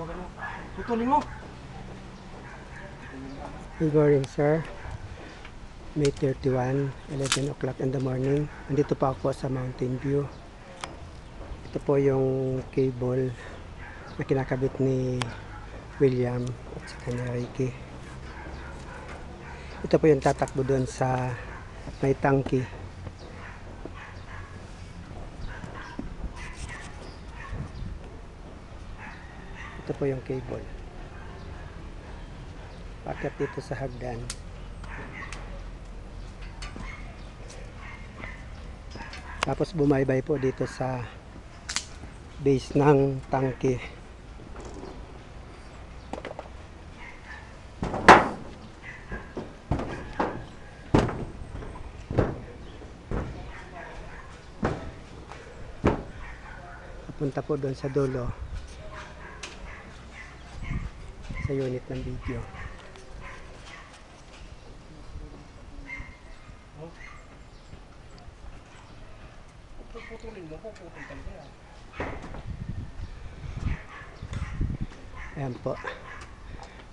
Tutulin mo. Good morning, sir. May 31, 11 o'clock in the morning. Nandito pa ako sa Mountain View. Ito po yung cable na kinakabit ni William at saka ni Ricky. Ito po yung tatakbo doon sa may tangke. Ito po yung cable. Paakyat dito sa hagdan. Tapos bumaybay po dito sa base ng tangke. Punta po doon sa dulo sa unit ng video. Puputulin mo, puputol talaga yan. Ayan po.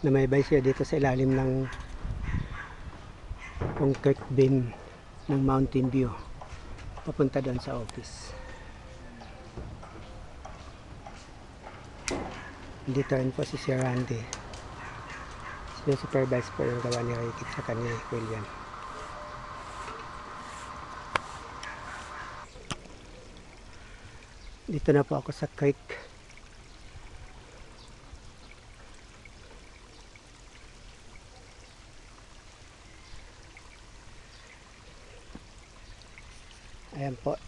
Namaybay siya dito sa ilalim ng concrete beam ng Mountain View. Papunta doon sa office. Dito rin po si Sir Randy. Sinusupervise po yung gawa ni Ricky at saka ni William. Dito na po ako sa creek. Ayan po.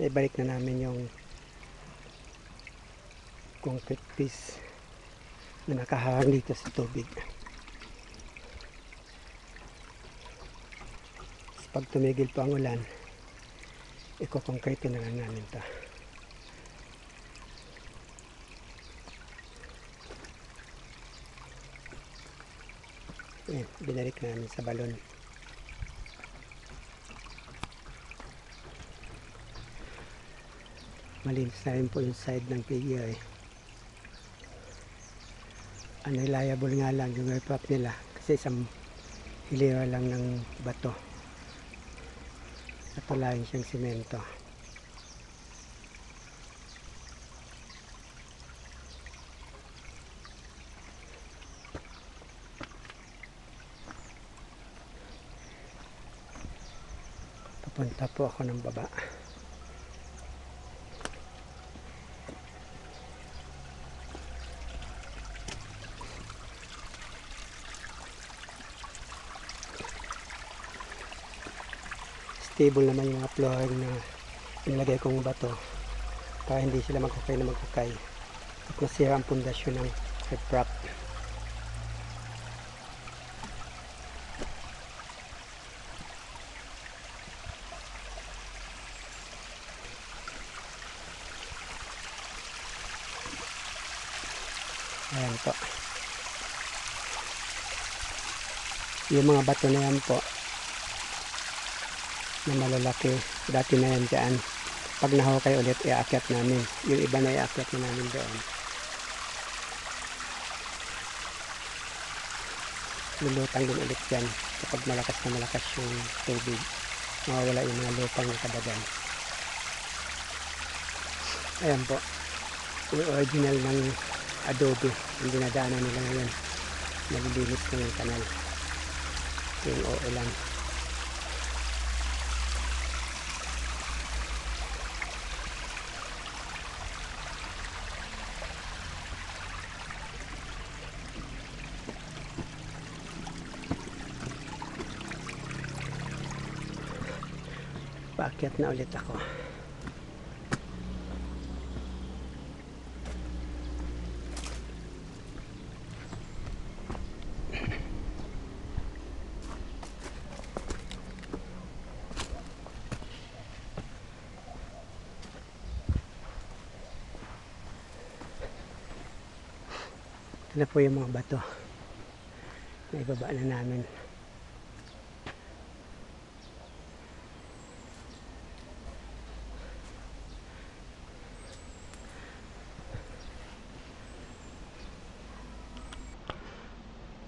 Ibalik na namin yung concrete piece na nakaharang dito sa tubig. Pag tumigil po ang ulan, iko-concrete na lang namin ito. Ayan, binalik namin sa balon. Malinis na rin po yung side ng figure eh. Unreliable nga lang yung aircraft nila kasi isang hilera lang ng bato. Natulayan siyang simento. Papunta po ako ng baba. Stable naman yung mga flooring na inilagay kong bato para hindi sila magkakay na magkakay at masira ang pundasyon ng aircraft. Ayan po. Yung mga bato na yan po na malalaki, dati na yan dyan. Pag nahukay ulit, iaakyat namin. Yung iba na iaakyat na namin doon. Lulutang din ulit yan kapag malakas na malakas yung tubig. Mawawala yung mga lupang nakadagan. Ayan po. Yung original ng adobe. Yung dinadaanan nila ngayon. Nalilinis na yung kanal. Yung oo lang. Paakyat na ulit ako. Ito na po yung mga bato na ibaba na namin.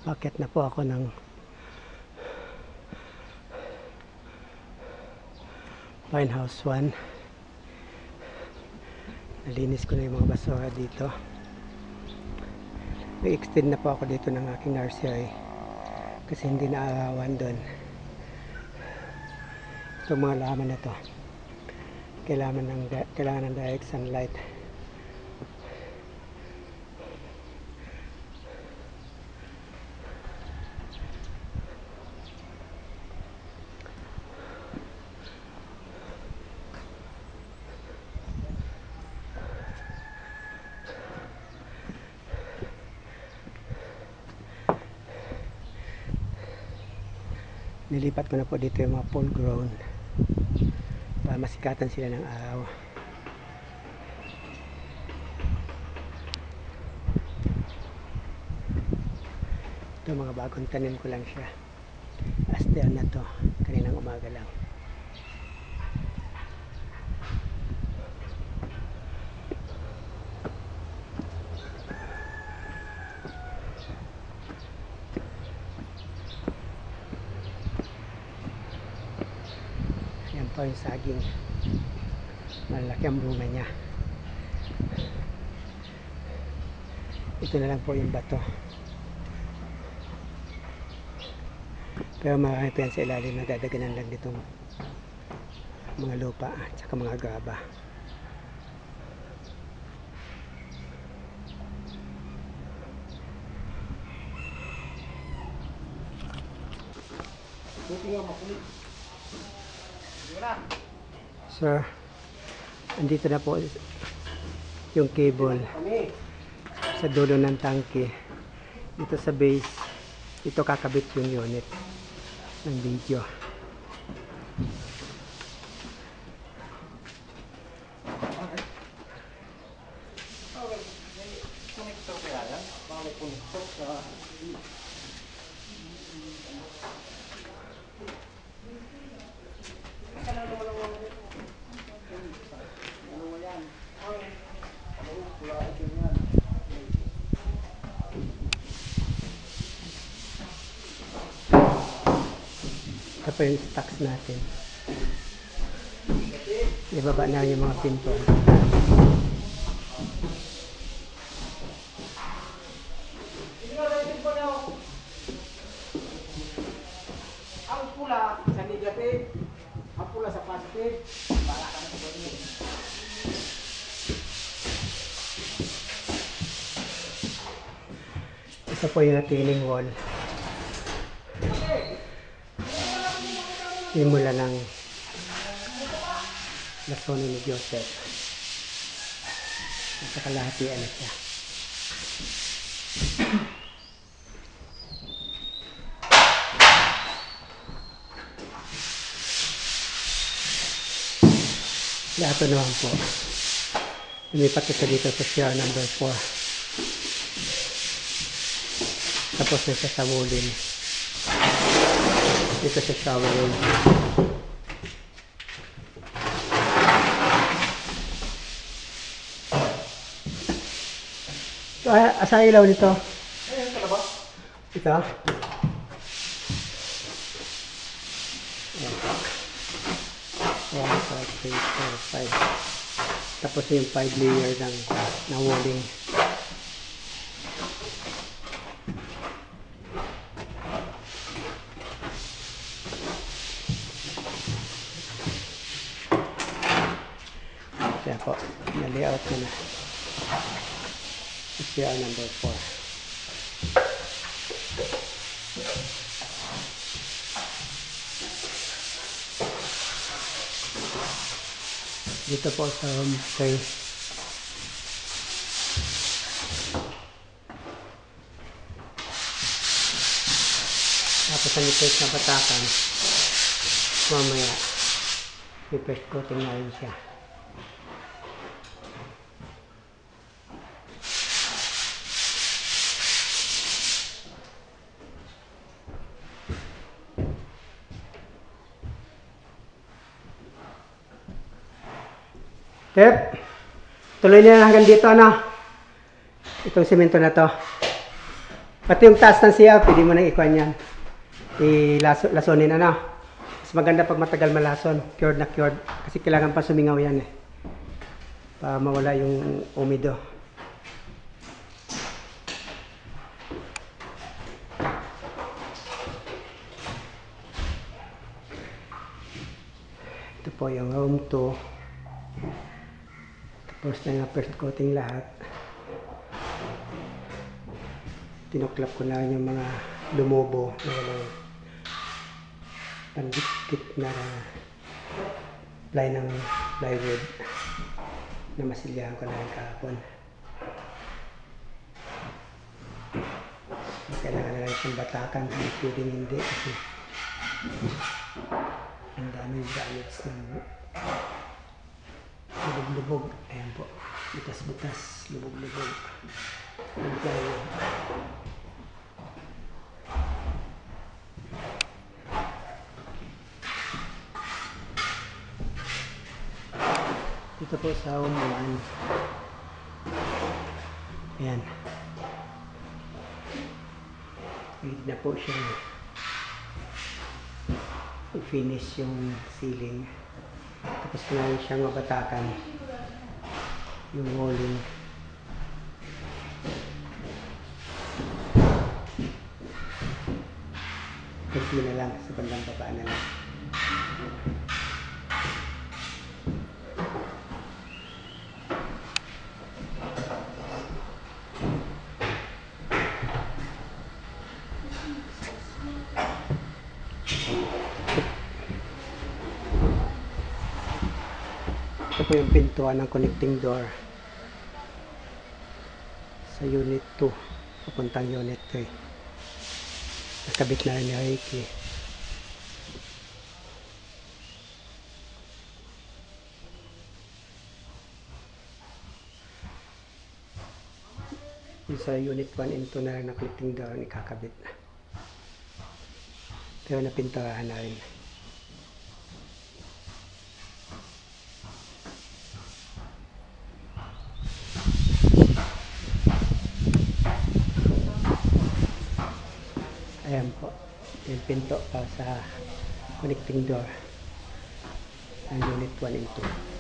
Bakit na po ako ng Pine House 1. Nalinis ko na yung mga basura dito. Nag-extend na po ako dito ng aking nursery kasi hindi naaawan doon. Itong mga laman na to kailangan ng direct sunlight. Nilipat ko na po dito yung mga full grown para masikatan sila ng araw. Ito mga bagong tanim ko lang siya. Aster na to, kaninang umaga lang. Yan po yung saging. Malaki ang bunga niya. Ito na lang po yung bato. Pero marami pa yan sa ilalim na dadaganan lang ditong mga lupa at saka mga graba. Sir, andito na po yung cable sa dulo ng tangke. Dito sa base, dito kakabit yung unit ng video. Ito pa yung stocks natin. Ibaba na yung mga pinto. Ang pula sa negative, ang pula sa positive. Para ka na sa ganyan. Ito po yung retaining wall. Simula ng lasono ni Joseph. Nasa kalahatian na siya. Lahat naman po. Lumipat ito dito sa CR number 4. Tapos na siya sa wooden. Dito sa shower room. So, asa ilaw nito? Ayun, kalabas. Ito? 1, 2, 3, 4, 5. Tapos yung 5 layer ng walling. Kaya po, na-layout ko na. CR number 4. Dito po sa homestay. Tapos ang ipis na batakan, mamaya, ipis coating na rin siya. Tep, tuloy na hanggang dito, ano? Itong semento na to. Pati yung taas ng CR, pwede mo nang ikuan yan. Lasonin ano. Mas maganda pag matagal malason. Cured na cured. Kasi kailangan pa sumingaw yan eh. Para mawala yung umido. Ito po yung room 2. Tapos na yung first coating lahat. Tinuklap ko na yung mga lumobo na walang pandikit na ng plywood na masilyahan ko na yung kahapon. Kailangan na lang siyang batakan, pwedeng hindi kasi ang daming damage ng lubog-lubog. Ayan po, butas-butas, lubog-lubog ang plywood. Ito po sa umuan. Ayan. Ready na po siya i-finish yung ceiling. Tapos na rin siyang mabatakan yung walling. Kunti na lang sa bandang baba na lang. Ito po yung pintuan ng connecting door sa unit 2 papuntang unit 3. Nakabit na rin ni Reiki. Sa unit 1 and 2 na rin ng connecting door ikakabit. Pero napinturahan na rin. Ayan po, yung pinto pa sa connecting door ng unit 1 and 2.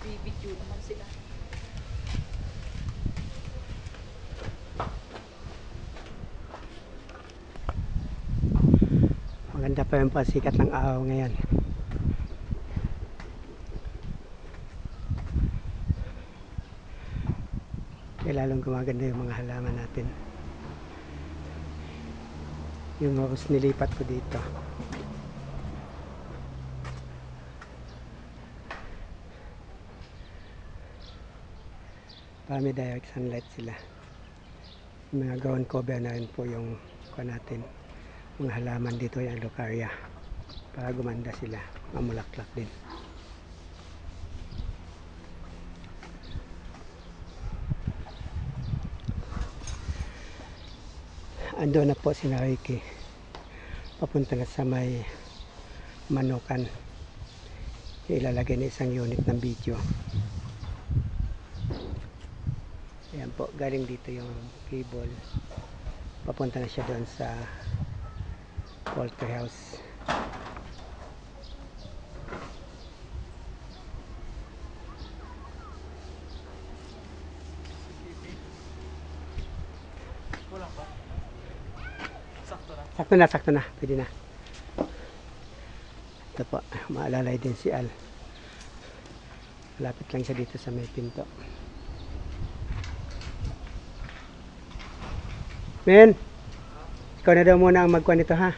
Bibidyo naman sila. Maganda pa yung pasikat ng araw ngayon. Kaya lalong gumaganda yung mga halaman natin. Yung rose nilipat ko dito. Para may direct sunlight sila. Yung mga ground cover na rin po yung kuha natin. Mga halaman dito yung Locaria para gumanda sila, mamulaklak din. Ando na po si Reiki papunta na sa may Manukan. Ilalagay na isang unit ng video. Ayan po, galing dito yung cable, papunta na siya doon sa poultry house. Kulang pa. Sakto na. Sakto na, pwede na. Ito po, maalalay din si Al. Malapit lang siya dito sa may pinto. Men, ikaw na daw muna ang magkuha nito ha.